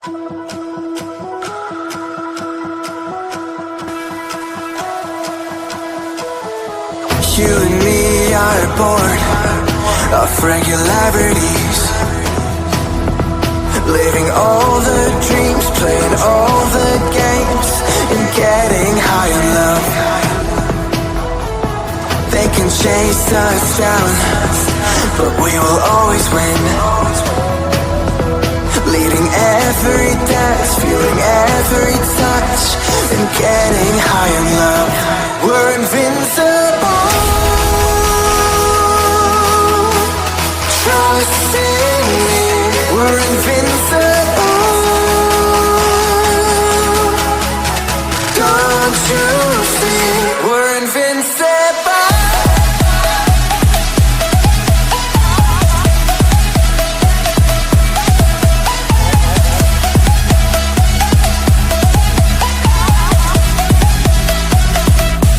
You and me are bored of regularities, living all the dreams, playing all the games, and getting high in love. They can chase us down, but we will always win. Leading every dance, feeling every touch, and getting high in love. We're invincible. Trust in me, we're invincible. Don't you see, we're invincible.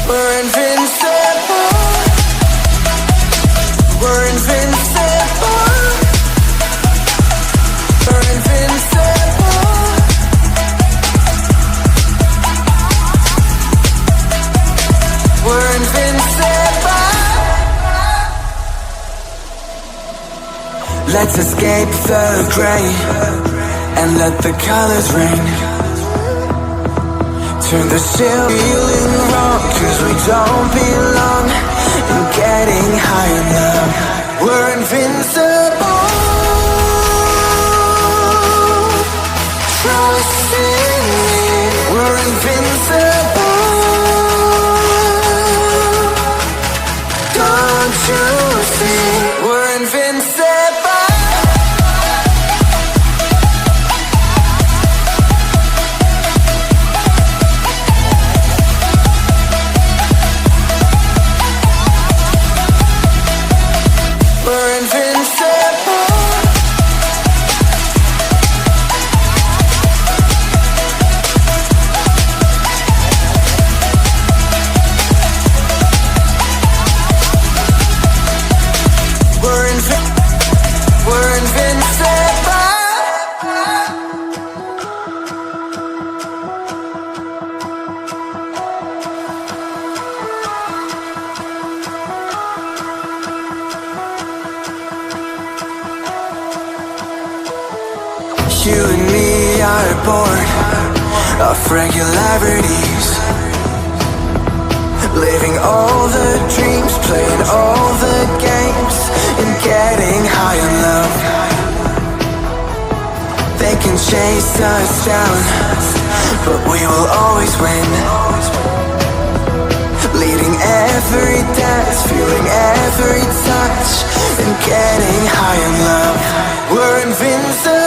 We're invincible. We're invincible. We're invincible. We're invincible. Let's escape the gray and let the colors rain. Turn the still feeling wrong, 'cause we don't belong in getting high enough. We're invincible. Trust in me, we're invincible. Don't you see, we're invincible. We're invincible. We're invincible. You and me are bored of regularities, living all the dreams, playing all the games, and getting high in love. They can chase us down, but we will always win. Leading every dance, feeling every touch, and getting high in love. We're invincible.